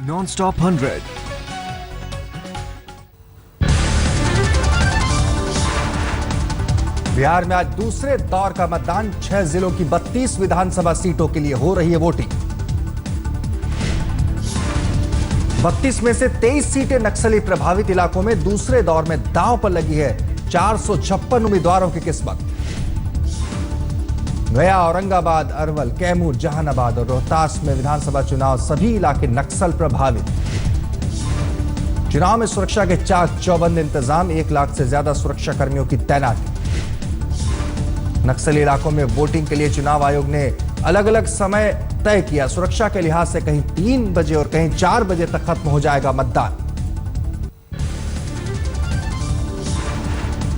Non-stop 100। Bihar में आज दूसरे दौर का मतदान। 6 जिलों की 32 विधानसभा सीटों के लिए हो रही है वोटिंग। 32 में से 23 सीटें नक्सली प्रभावित इलाकों में दूसरे दौर में दांव पर लगी है। 456 उम्मीदवारों की किस्मत। गया, औरंगाबाद, अरवल, कैमूर, जहानाबाद और रोहतास में विधानसभा चुनाव, सभी इलाके नक्सल प्रभावित। चुनाव में सुरक्षा के चाक चौबंद इंतजाम, 1 लाख से ज्यादा सुरक्षा कर्मियों की तैनाती। नक्सली इलाकों में वोटिंग के लिए चुनाव आयोग ने अलग अलग समय तय किया। सुरक्षा के लिहाज से कहीं 3 बजे और कहीं 4 बजे तक खत्म हो जाएगा मतदान।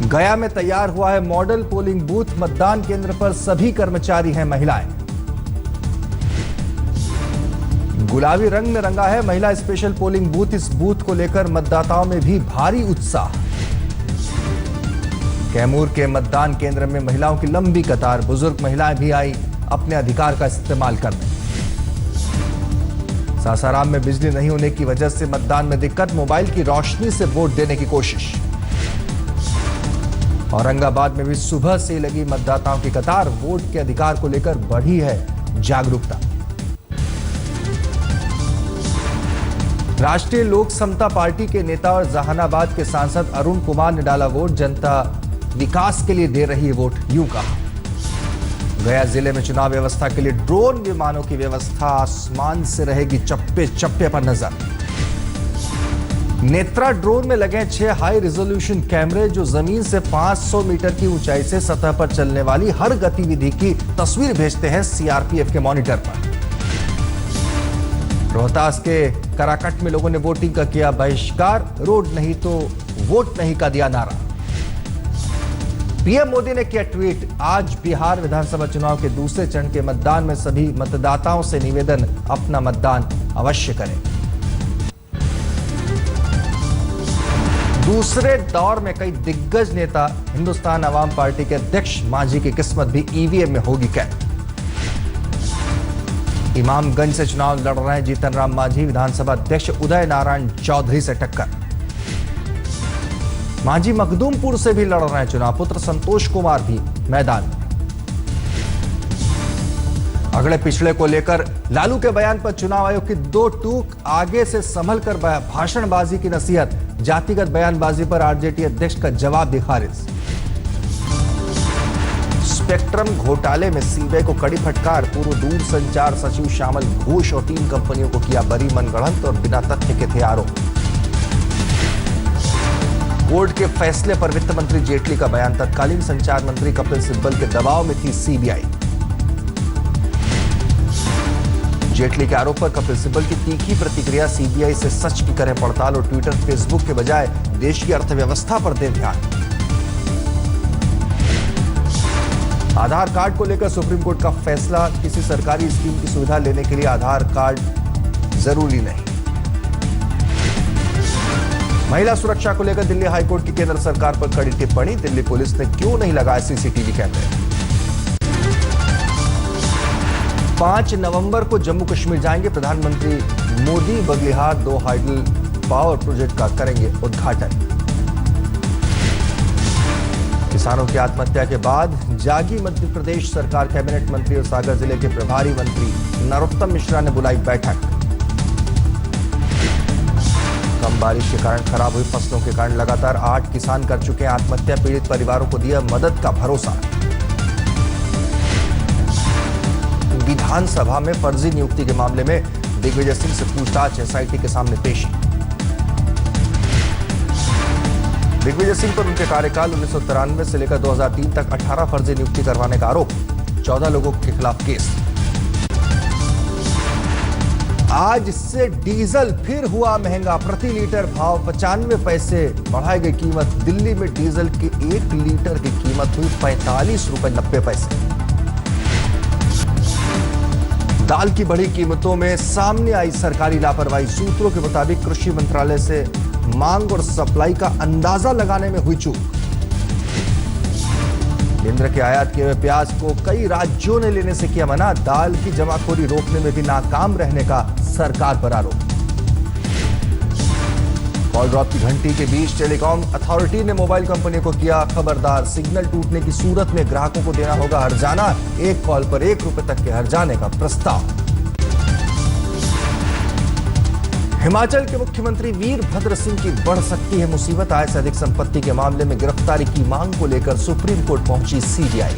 गया में तैयार हुआ है मॉडल पोलिंग बूथ। मतदान केंद्र पर सभी कर्मचारी हैं महिलाएं। गुलाबी रंग में रंगा है महिला स्पेशल पोलिंग बूथ। इस बूथ को लेकर मतदाताओं में भी भारी उत्साह। कैमूर के मतदान केंद्र में महिलाओं की लंबी कतार। बुजुर्ग महिलाएं भी आई अपने अधिकार का इस्तेमाल करने। सासाराम में बिजली नहीं होने की वजह से मतदान में दिक्कत। मोबाइल की रोशनी से वोट देने की कोशिश। औरंगाबाद में भी सुबह से लगी मतदाताओं की कतार। वोट के अधिकार को लेकर बढ़ी है जागरूकता। राष्ट्रीय लोक समता पार्टी के नेता और जहानाबाद के सांसद अरुण कुमार ने डाला वोट। जनता विकास के लिए दे रही है वोट, यूं कहा। गया जिले में चुनाव व्यवस्था के लिए ड्रोन विमानों की व्यवस्था। आसमान से रहेगी चप्पे चप्पे पर नजर। नेत्रा ड्रोन में लगे 6 हाई रिजोल्यूशन कैमरे जो जमीन से 500 मीटर की ऊंचाई से सतह पर चलने वाली हर गतिविधि की तस्वीर भेजते हैं सीआरपीएफ के मॉनिटर पर। रोहतास के कराकट में लोगों ने वोटिंग का किया बहिष्कार। रोड नहीं तो वोट नहीं का दिया नारा। पीएम मोदी ने किया ट्वीट। आज बिहार विधानसभा चुनाव के दूसरे चरण के मतदान में सभी मतदाताओं से निवेदन, अपना मतदान अवश्य करें। दूसरे दौर में कई दिग्गज नेता, हिंदुस्तान अवाम पार्टी के अध्यक्ष मांझी की किस्मत भी ईवीएम में होगी कैद। इमामगंज से चुनाव लड़ रहे हैं जीतन राम मांझी। विधानसभा अध्यक्ष उदय नारायण चौधरी से टक्कर। मांझी मखदूमपुर से भी लड़ रहे हैं चुनाव। पुत्र संतोष कुमार भी मैदान में। अगले पिछड़े को लेकर लालू के बयान पर चुनाव आयोग की 2 टूक। आगे से संभल कर भाषणबाजी की नसीहत। जातिगत बयानबाजी पर आरजेडी अध्यक्ष का जवाब भी खारिज। स्पेक्ट्रम घोटाले में सीबीआई को कड़ी फटकार। पूर्व दूरसंचार सचिव श्यामल घोष और 3 कंपनियों को किया बरी मनगढ़ंत और बिना तथ्य के थे आरोप। कोर्ट के फैसले पर वित्त मंत्री जेटली का बयान। तत्कालीन संचार मंत्री कपिल सिब्बल के दबाव में थी सीबीआई। जेटली के आरोप पर कपिल सिब्बल की तीखी प्रतिक्रिया। सीबीआई से सच की करें पड़ताल और ट्विटर, फेसबुक के बजाय देश की अर्थव्यवस्था पर दें ध्यान। आधार कार्ड को लेकर सुप्रीम कोर्ट का फैसला। किसी सरकारी स्कीम की सुविधा लेने के लिए आधार कार्ड जरूरी नहीं। महिला सुरक्षा को लेकर दिल्ली हाईकोर्ट की केंद्र सरकार पर कड़ी टिप्पणी। दिल्ली पुलिस ने क्यों नहीं लगाए सीसीटीवी कैमरे। 5 नवंबर को जम्मू कश्मीर जाएंगे प्रधानमंत्री Modi. Baglihar 2 hydel power project का करेंगे उद्घाटन। किसानों की आत्महत्या के बाद जागी मध्य प्रदेश सरकार। कैबिनेट मंत्री और सागर जिले के प्रभारी मंत्री नरोत्तम मिश्रा ने बुलाई बैठक। कम बारिश के कारण खराब हुई फसलों के कारण लगातार 8 किसान कर चुके हैं आत्महत्या। पीड़ित परिवारों को दिया मदद का भरोसा। विधानसभा में फर्जी नियुक्ति के मामले में दिग्विजय सिंह से पूछताछ। एसआईटी के सामने पेशी। दिग्विजय सिंह पर उनके कार्यकाल 1993 से लेकर 2003 तक 18 फर्जी नियुक्ति करवाने का आरोप। 14 लोगों के खिलाफ केस। आज से डीजल फिर हुआ महंगा। प्रति लीटर भाव 95 पैसे बढ़ाई गई कीमत। दिल्ली में डीजल की 1 लीटर की कीमत हुई 45 रुपए 90 पैसे। दाल की बढ़ी कीमतों में सामने आई सरकारी लापरवाही। सूत्रों के मुताबिक कृषि मंत्रालय से मांग और सप्लाई का अंदाजा लगाने में हुई चूक। केंद्र के आयात किए हुए प्याज को कई राज्यों ने लेने से किया मना। दाल की जमाखोरी रोकने में भी नाकाम रहने का सरकार पर आरोप। कॉल ड्रॉप की घंटी के बीच टेलीकॉम अथॉरिटी ने मोबाइल कंपनी को किया खबरदार। सिग्नल टूटने की सूरत में ग्राहकों को देना होगा हर्जाना। एक कॉल पर ₹1 तक के हर्जाने का प्रस्ताव। हिमाचल के मुख्यमंत्री वीरभद्र सिंह की बढ़ सकती है मुसीबत। आय से अधिक संपत्ति के मामले में गिरफ्तारी की मांग को लेकर सुप्रीम कोर्ट पहुंची सीबीआई।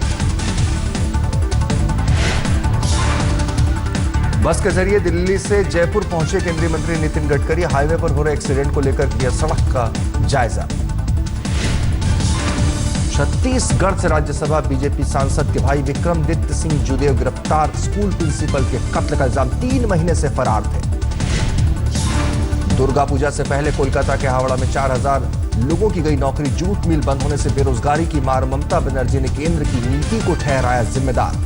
बस के जरिए दिल्ली से जयपुर पहुंचे केंद्रीय मंत्री नितिन गडकरी। हाईवे पर हो रहे एक्सीडेंट को लेकर किया सड़क का जायजा। छत्तीसगढ़ से राज्यसभा बीजेपी सांसद के भाई विक्रमादित्य सिंह जुदेव गिरफ्तार। स्कूल प्रिंसिपल के कत्ल का इल्जाम 3 महीने से फरार थे। दुर्गा पूजा से पहले कोलकाता के हावड़ा में 4000 लोगों की गई नौकरी। जूट मिल बंद होने से बेरोजगारी की मार। ममता बनर्जी ने केंद्र की नीति को ठहराया जिम्मेदार।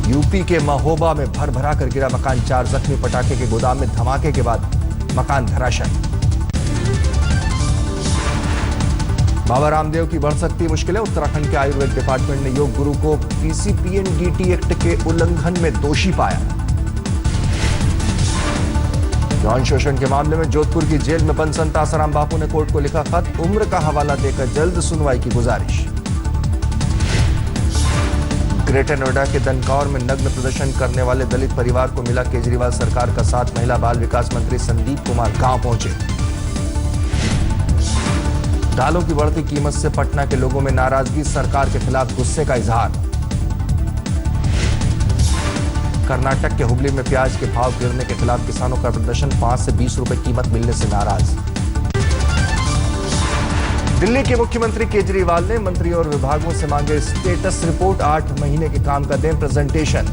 यूपी के महोबा में भर-भरा कर गिरा मकान। 4 जख्मी। पटाखे के गोदाम में धमाके के बाद मकान धराशायी। बाबा रामदेव की बढ़ सकती मुश्किलें। उत्तराखंड के आयुर्वेद डिपार्टमेंट ने योग गुरु को पीसीपीएनडीटी एक्ट के उल्लंघन में दोषी पाया। यौन शोषण के मामले में जोधपुर की जेल में बंद संत आसाराम बापू ने कोर्ट को लिखा खत। उम्र का हवाला देकर जल्द सुनवाई की गुजारिश। ग्रेटर नोएडा के दनकौर में नग्न प्रदर्शन करने वाले दलित परिवार को मिला केजरीवाल सरकार का साथ। महिला बाल विकास मंत्री संदीप कुमार गांव पहुंचे। दालों की बढ़ती कीमत से पटना के लोगों में नाराजगी। सरकार के खिलाफ गुस्से का इजहार। कर्नाटक के हुबली में प्याज के भाव गिरने के खिलाफ किसानों का प्रदर्शन। 5 से 20 रुपए कीमत मिलने से नाराज। दिल्ली के मुख्यमंत्री केजरीवाल ने मंत्री और विभागों से मांगे स्टेटस रिपोर्ट। 8 महीने के काम का दें प्रेजेंटेशन।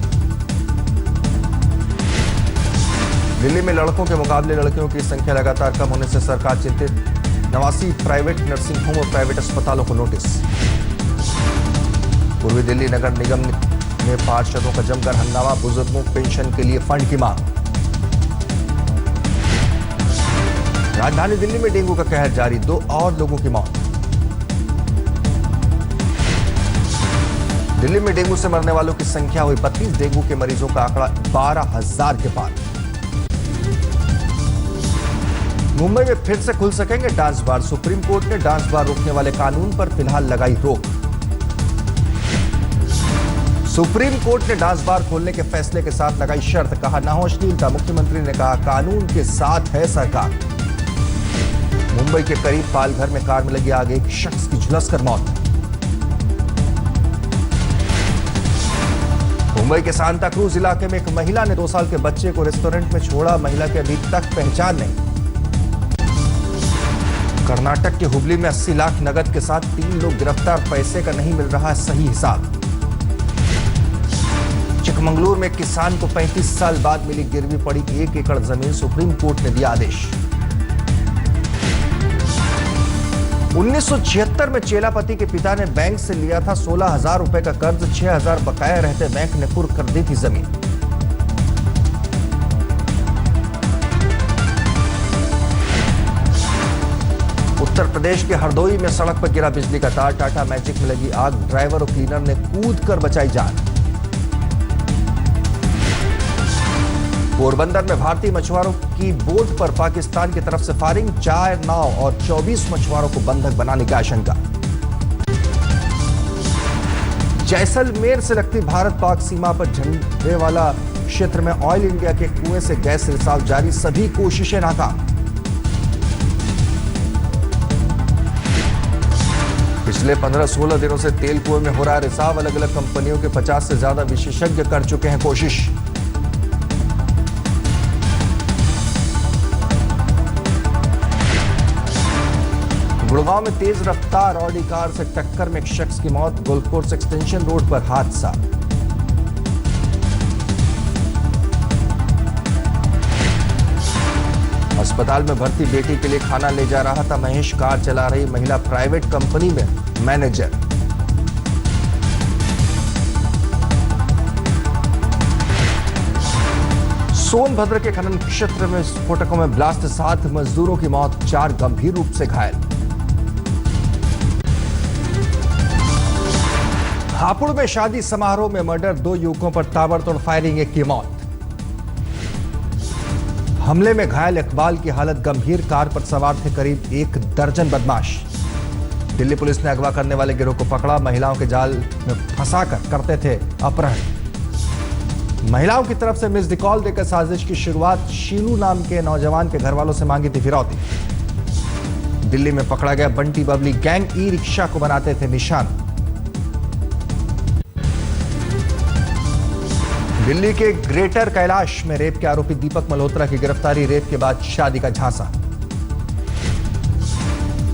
दिल्ली में लड़कों के मुकाबले लड़कियों की संख्या लगातार कम होने से सरकार चिंतित। 89 प्राइवेट नर्सिंग होम और प्राइवेट अस्पतालों को नोटिस। पूर्वी दिल्ली नगर निगम में पार्षदों का जमकर हंगामा। बुजुर्गों पेंशन के लिए फंड की मांग। राजधानी दिल्ली में डेंगू का कहर जारी। 2 और लोगों की मौत। दिल्ली में डेंगू से मरने वालों की संख्या हुई 32। डेंगू के मरीजों का आंकड़ा 12,000 के पार। मुंबई में फिर से खुल सकेंगे डांस बार। सुप्रीम कोर्ट ने डांस बार रोकने वाले कानून पर फिलहाल लगाई रोक। सुप्रीम कोर्ट ने डांस बार खोलने के फैसले के साथ लगाई शर्त। कहा ना हो अश्लीलता। मुख्यमंत्री ने कहा कानून के साथ है सरकार। मुंबई के करीब पालघर में कार में लगी आग। एक शख्स की झुलसकर मौत। मुंबई के सांता क्रूज इलाके में एक महिला ने 2 साल के बच्चे को रेस्टोरेंट में छोड़ा। महिला की अभी तक पहचान नहीं। कर्नाटक के हुबली में 80 लाख नकद के साथ 3 लोग गिरफ्तार। पैसे का नहीं मिल रहा सही हिसाब। चिकमंगलुरु में किसान को 35 साल बाद मिली गिरवी पड़ी 1 एकड़ जमीन। सुप्रीम कोर्ट ने दिया आदेश। 1976 में चेलापति के पिता ने बैंक से लिया था 16,000 रुपए का कर्ज। 6,000 बकाया रहते बैंक ने कुर्क कर दी थी जमीन। उत्तर प्रदेश के हरदोई में सड़क पर गिरा बिजली का तार। टाटा मैजिक में लगी आग। ड्राइवर और क्लीनर ने कूद कर बचाई जान। पोरबंदर में भारतीय मछुआरों की बोट पर पाकिस्तान की तरफ से फायरिंग। 4 नाव और 24 मछुआरों को बंधक बनाने की आशंका। जैसलमेर से लगती भारत पाक सीमा पर झंडे वाला क्षेत्र में ऑयल इंडिया के कुएं से गैस रिसाव जारी। सभी कोशिशें नाकाम। पिछले 15-16 दिनों से तेल कुएं में हो रहा रिसाव। अलग अलग कंपनियों के 50 से ज्यादा विशेषज्ञ कर चुके हैं कोशिश। गुड़गांव में तेज रफ्तार ऑडी कार से टक्कर में एक शख्स की मौत। गोल्फ कोर्स एक्सटेंशन रोड पर हादसा। अस्पताल में भर्ती बेटी के लिए खाना ले जा रहा था महेश। कार चला रही महिला प्राइवेट कंपनी में मैनेजर। सोनभद्र के खनन क्षेत्र में स्फोटकों में ब्लास्ट। 7 मजदूरों की मौत। 4 गंभीर रूप से घायल। हापुड़ में शादी समारोह में मर्डर। 2 युवकों पर ताबड़तोड़ फायरिंग। 1 की मौत। हमले में घायल इकबाल की हालत गंभीर। कार पर सवार थे करीब 1 दर्जन बदमाश। दिल्ली पुलिस ने अगवा करने वाले गिरोह को पकड़ा। महिलाओं के जाल में फंसाकर करते थे अपहरण। महिलाओं की तरफ से मिस्ड कॉल देकर साजिश की शुरुआत। शीलू नाम के नौजवान के घर वालों से मांगी थी फिरौती। दिल्ली में पकड़ा गया Bunty Babli gang. E rickshaw को बनाते थे निशान। दिल्ली के ग्रेटर कैलाश में रेप के आरोपी दीपक मल्होत्रा की गिरफ्तारी। रेप के बाद शादी का झांसा।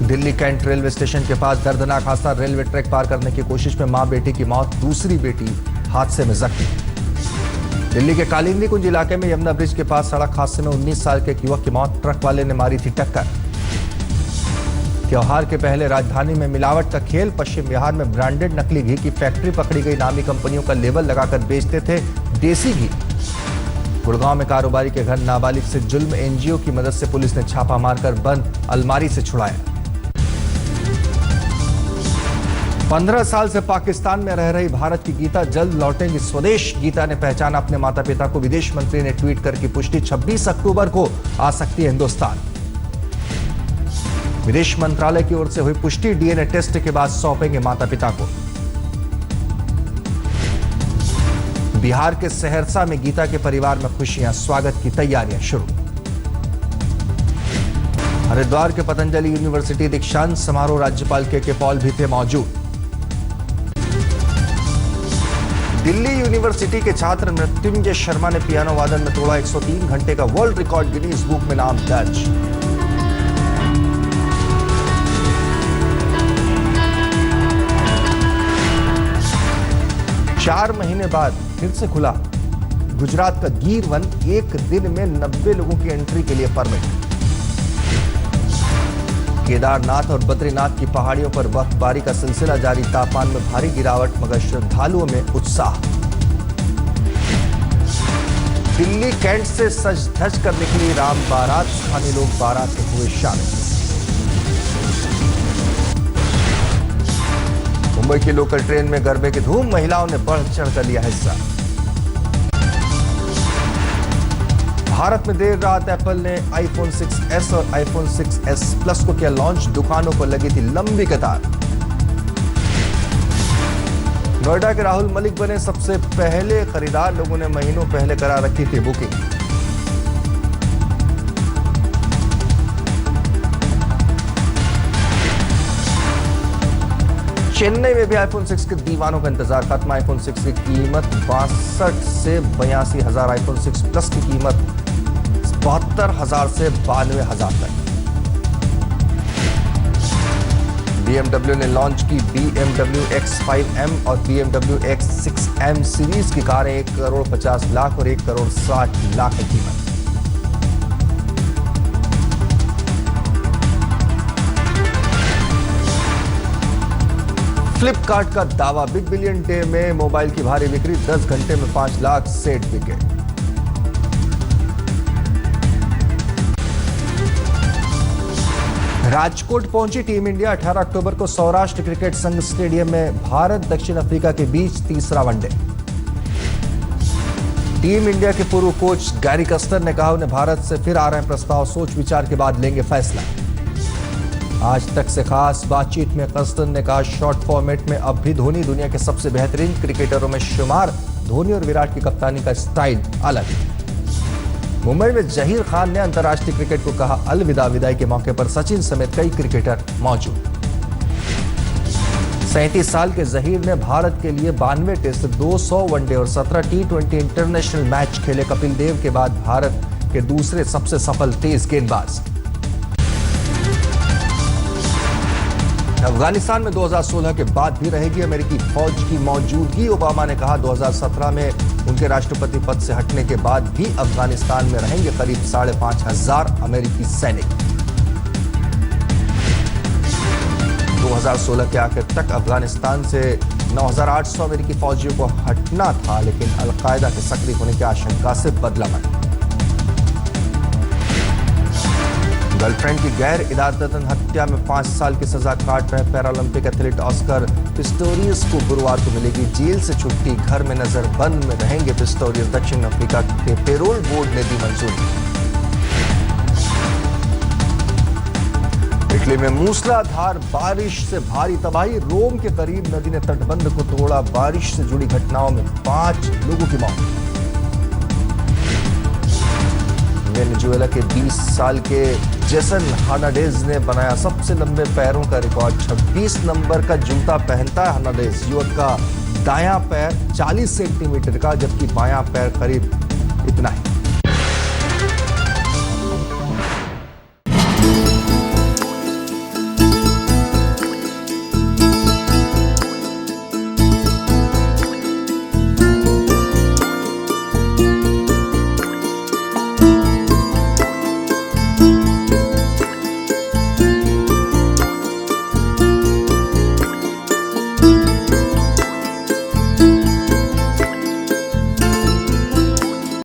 दिल्ली कैंट रेलवे स्टेशन के पास दर्दनाक हादसा। रेलवे ट्रैक पार करने की कोशिश में मां बेटी की मौत। दूसरी बेटी हादसे में जख्मी। दिल्ली के कालिंदी कुंज इलाके में यमुना ब्रिज के पास सड़क हादसे में 19 साल के एक युवक की मौत। ट्रक वाले ने मारी थी टक्कर। त्योहार के पहले राजधानी में मिलावट का खेल। पश्चिम बिहार में ब्रांडेड नकली घी की फैक्ट्री पकड़ी गई। नामी कंपनियों का लेबल लगाकर बेचते थे देसी घी। गुड़गांव में कारोबारी के घर नाबालिग से जुल्म। एनजीओ की मदद से पुलिस ने छापा मारकर बंद अलमारी से छुड़ाया। 15 साल से पाकिस्तान में रह रही भारत की गीता जल्द लौटेंगी स्वदेश। गीता ने पहचाना अपने माता पिता को। विदेश मंत्री ने ट्वीट कर की पुष्टि। 26 अक्टूबर को आ सकती है हिंदुस्तान। विदेश मंत्रालय की ओर से हुई पुष्टि। डीएनए टेस्ट के बाद सौंपेंगे माता पिता को। बिहार के सहरसा में गीता के परिवार में खुशियां। स्वागत की तैयारियां शुरू। हरिद्वार के पतंजलि यूनिवर्सिटी दीक्षांत समारोह। राज्यपाल के पॉल भी थे मौजूद। दिल्ली यूनिवर्सिटी के छात्र मृत्युंजय शर्मा ने पियानो वादन में तोड़ा 103 घंटे का वर्ल्ड रिकॉर्ड। गिनीज बुक में नाम दर्ज। चार महीने बाद फिर से खुला गुजरात का गिर वन। एक दिन में 90 लोगों की एंट्री के लिए परमिट। केदारनाथ और बद्रीनाथ की पहाड़ियों पर बर्फबारी का सिलसिला जारी। तापमान में भारी गिरावट मगर श्रद्धालुओं में उत्साह। दिल्ली कैंट से सज धज कर निकली राम बारात। स्थानीय लोग बारात में हुए शामिल। मुंबई की लोकल ट्रेन में गरबे की धूम। महिलाओं ने बढ़ चढ़कर लिया हिस्सा। भारत में देर रात एप्पल ने आईफोन 6s और आईफोन 6s प्लस को किया लॉन्च। दुकानों पर लगी थी लंबी कतार। नोएडा के राहुल मलिक बने सबसे पहले खरीदार। लोगों ने महीनों पहले करा रखी थी बुकिंग। चेन्नई में भी आईफोन 6 के दीवानों का इंतजार खत्म। आईफोन 6 की कीमत 62 से 82,000। आईफोन 6 प्लस की कीमत 72,000 से 92,000 तक। BMW ने लॉन्च की BMW X5M और BMW X6M सीरीज की कारें। 1,50,00,000 और 1,60,00,000 की कीमत। फ्लिपकार्ट का दावा। बिग बिलियन डे में मोबाइल की भारी बिक्री। 10 घंटे में 5 लाख सेट बिके। राजकोट पहुंची टीम इंडिया। 18 अक्टूबर को सौराष्ट्र क्रिकेट संघ स्टेडियम में भारत दक्षिण अफ्रीका के बीच तीसरा वनडे। टीम इंडिया के पूर्व कोच गैरी कस्टर ने कहा उन्हें भारत से फिर आ रहे प्रस्ताव। सोच विचार के बाद लेंगे फैसला। आज तक से खास बातचीत में कस्टन ने कहा शॉर्ट फॉर्मेट में अब भी धोनी दुनिया के सबसे बेहतरीन क्रिकेटरों में शुमार। धोनी और विराट की कप्तानी का स्टाइल अलग। मुंबई में जहीर खान ने अंतर्राष्ट्रीय क्रिकेट को कहा अलविदा। विदाई के मौके पर सचिन समेत कई क्रिकेटर मौजूद। 37 साल के जहीर ने भारत के लिए 92 टेस्ट, 200 वनडे और 17 T20 इंटरनेशनल मैच खेले। कपिल देव के बाद भारत के दूसरे सबसे सफल तेज गेंदबाज। अफगानिस्तान में 2016 के बाद भी रहेगी अमेरिकी फौज की मौजूदगी। ओबामा ने कहा 2017 में उनके राष्ट्रपति पद से हटने के बाद भी अफगानिस्तान में रहेंगे करीब 5,500 अमेरिकी सैनिक। 2016 के आखिर तक अफगानिस्तान से 9,800 अमेरिकी फौजियों को हटना था, लेकिन अलकायदा के सक्रिय होने की आशंका से बदला मन। गर्लफ्रेंड की गैर इरादतन हत्या में 5 साल की सजा काट रहे पैरालंपिक एथलीट ऑस्कर पिस्टोरियस को गुरुवार को मिलेगी जेल से छुट्टी। घर में नजरबंद में रहेंगे पिस्टोरियस। दक्षिण अफ्रीका के पेरोल बोर्ड ने दी मंजूरी। चिली में मूसलाधार बारिश से भारी तबाही, रोम के करीब नदी ने तटबंध को तोड़ा। बारिश से जुड़ी घटनाओं में 5 लोगों की मौत। वेनेजुएला के 20 साल के जेसन हर्नांडेज ने बनाया सबसे लंबे पैरों का रिकॉर्ड। 26 नंबर का जूता पहनता है हर्नांडेज। युवक का दायां पैर 40 सेंटीमीटर का, जबकि बायां पैर करीब इतना ही।